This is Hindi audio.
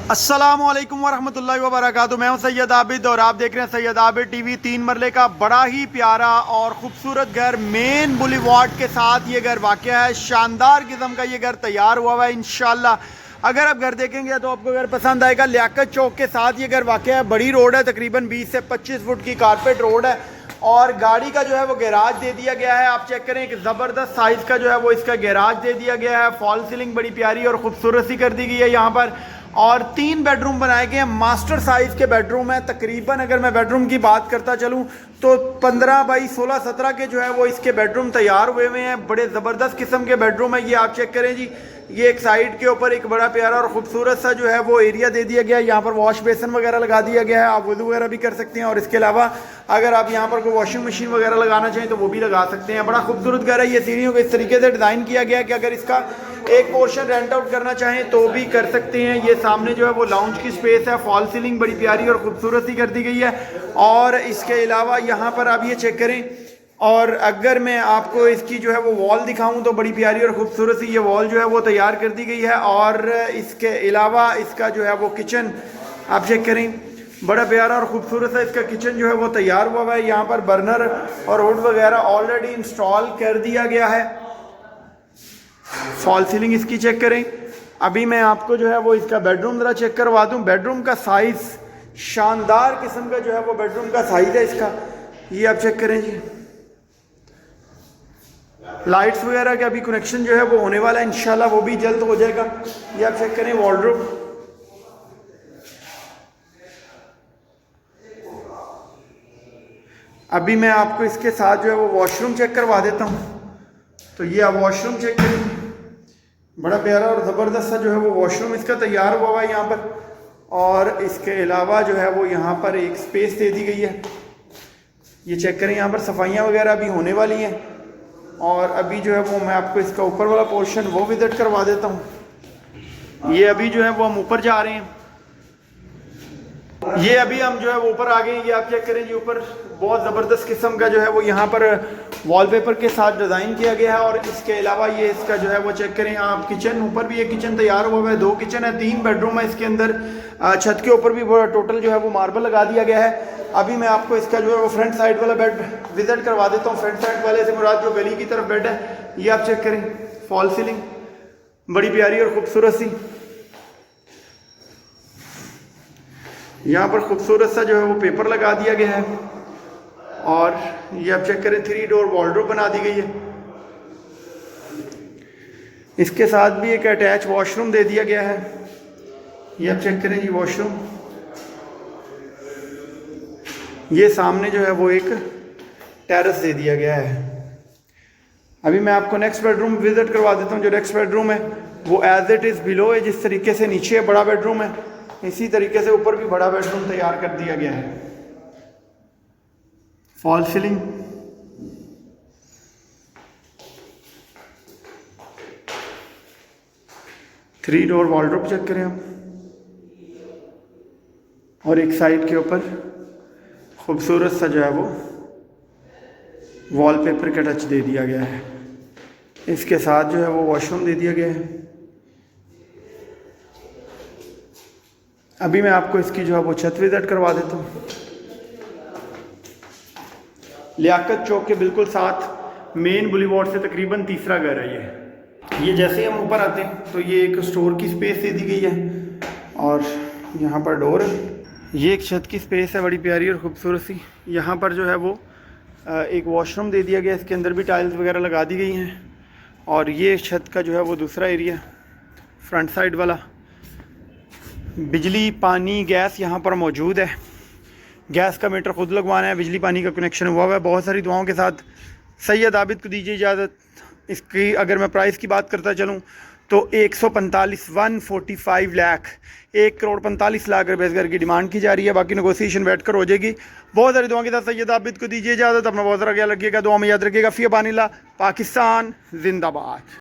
अस्सलामुअलैकुम वरहमतुल्लाहि वबरकातुहू। मैं हूं सैयद आबिद और आप देख रहे हैं सैयद आबिद टीवी। 3 मरले का बड़ा ही प्यारा और ख़ूबसूरत घर मेन बुलीवार्ड के साथ ये घर वाक़या है। शानदार किस्म का ये घर तैयार हुआ है इंशाल्लाह। अगर आप घर देखेंगे तो आपको घर पसंद आएगा। लियाकत चौक के साथ ये घर वाक़या है। बड़ी रोड है, तकरीबन 20 से 25 फुट की कारपेट रोड है और गाड़ी का जो है वो गैराज दे दिया गया है। आप चेक करें, एक ज़बरदस्त साइज़ का जो है वो इसका गैराज दे दिया गया है। फॉल सीलिंग बड़ी प्यारी और ख़ूबसूरत सी कर दी गई है यहाँ पर और 3 बेडरूम बनाए गए हैं। मास्टर साइज़ के बेडरूम है। तकरीबन अगर मैं बेडरूम की बात करता चलूँ तो 15 बाई 16 17 के जो है वो इसके बेडरूम तैयार हुए हुए हैं। बड़े ज़बरदस्त किस्म के बेडरूम है ये। आप चेक करें जी, ये एक साइड के ऊपर एक बड़ा प्यारा और ख़ूबसूरत सा जो है वो एरिया दे दिया गया है। यहाँ पर वॉश बेसन वगैरह लगा दिया गया है, आप वुज़ू वगैरह भी कर सकते हैं। और इसके अलावा अगर आप यहाँ पर कोई वॉशिंग मशीन वगैरह लगाना चाहें तो वो भी लगा सकते हैं। बड़ा खूबसूरत घर है ये। सीढ़ियों को इस तरीके से डिज़ाइन किया गया है कि अगर इसका एक पोर्शन रेंट आउट करना चाहें तो भी कर सकते हैं। ये सामने जो है वो लाउंज की स्पेस है। फॉल सीलिंग बड़ी प्यारी और ख़ूबसूरत सी कर दी गई है। और इसके अलावा यहाँ पर आप ये चेक करें, और अगर मैं आपको इसकी जो है वो वॉल दिखाऊं तो बड़ी प्यारी और ख़ूबसूरत सी ये वॉल जो है वो तैयार कर दी गई है। और इसके अलावा इसका जो है वो किचन आप चेक करें, बड़ा प्यारा और ख़ूबसूरत सा इसका किचन जो है वो तैयार हुआ है। यहाँ पर बर्नर और हुड वगैरह ऑलरेडी इंस्टॉल कर दिया गया है। फॉल सीलिंग इसकी चेक करें। अभी मैं आपको जो है वो इसका बेडरूम ज़रा चेक करवा दूँ। बेडरूम का साइज़ शानदार किस्म का जो है वो बेडरूम का साइज़ है इसका। ये आप चेक करें जी। लाइट्स वगैरह का अभी कनेक्शन जो है वो होने वाला है इंशाल्लाह, वो भी जल्द हो जाएगा। ये आप चेक करें वार्डरोब। अभी मैं आपको इसके साथ जो है वो वॉशरूम चेक करवा देता हूँ। तो ये आप वॉशरूम चेक करें, बड़ा प्यारा और ज़बरदस्त सा जो है वो वॉशरूम इसका तैयार हुआ है यहाँ पर। और इसके अलावा जो है वो यहाँ पर एक स्पेस दे दी गई है। ये चेक करें, यहाँ पर सफाइयाँ वगैरह भी होने वाली हैं। और अभी जो है वो मैं आपको इसका ऊपर वाला पोर्शन वो विजिट करवा देता हूँ। ये अभी जो है वो हम ऊपर जा रहे हैं। ये अभी हम जो है वो ऊपर आ गए हैं। ये आप चेक करें जी, ऊपर बहुत ज़बरदस्त किस्म का जो है वो यहाँ पर वॉलपेपर के साथ डिज़ाइन किया गया है। और इसके अलावा ये इसका जो है वो चेक करें आप, किचन ऊपर भी एक किचन तैयार हुआ है। 2 किचन है, 3 बेडरूम है इसके अंदर। छत के ऊपर भी टोटल जो है वो मार्बल लगा दिया गया है। अभी मैं आपको इसका जो है वो फ्रंट साइड वाला बेड विजिट करवा देता हूँ। फ्रंट साइड वाले से मुराद जो गली की तरफ बेड है, ये आप चेक करें। फॉल सीलिंग बड़ी प्यारी और ख़ूबसूरत सी। यहाँ पर खूबसूरत सा जो है वो पेपर लगा दिया गया है। और ये आप चेक करें, 3 डोर वॉर्डरोब बना दी गई है। इसके साथ भी एक अटैच वॉशरूम दे दिया गया है। ये आप चेक करें जी वॉशरूम। ये सामने जो है वो एक टेरेस दे दिया गया है। अभी मैं आपको नेक्स्ट बेडरूम विजिट करवा देता हूँ। जो नेक्स्ट बेडरूम है वो एज इट इज़ बिलो है। जिस तरीके से नीचे बड़ा बेडरूम है, इसी तरीके से ऊपर भी बड़ा बेडरूम तैयार कर दिया गया है। Fall ceiling, three door wardrobe check करें आप। और एक साइड के ऊपर खूबसूरत सा जो है वो वॉलपेपर का टच दे दिया गया है। इसके साथ जो है वो वॉशरूम दे दिया गया है। अभी मैं आपको इसकी जो है वो छत विजिट करवा देता हूँ। लियाकत चौक के बिल्कुल साथ मेन बुलीवार्ड से तकरीबन तीसरा घर है ये। जैसे ही हम ऊपर आते हैं तो ये एक स्टोर की स्पेस दे दी गई है और यहाँ पर डोर है। ये एक छत की स्पेस है, बड़ी प्यारी और ख़ूबसूरत सी। यहाँ पर जो है वो एक वॉशरूम दे दिया गया। इसके अंदर भी टाइल्स वगैरह लगा दी गई हैं। और ये छत का जो है वो दूसरा एरिया फ्रंट साइड वाला। बिजली पानी गैस यहाँ पर मौजूद है। गैस का मीटर खुद लगवाना है, बिजली पानी का कनेक्शन हुआ है। बहुत सारी दुआओं के साथ सैयद आबिद को दीजिए इजाज़त। इसकी अगर मैं प्राइस की बात करता चलूँ तो 145 लाख 1,45,00,000 रुपये इस घर की डिमांड की जा रही है। बाकी नेगोशिएशन बैठ कर हो जाएगी। बहुत सारी दुआओं के साथ सैयद आबिद को दीजिए इजाज़त। अपना बहुत सारा ख्याल रखिएगा, दुआ में याद रखिएगा। फ़ी अमानिल्लाह। पाकिस्तान जिंदाबाद।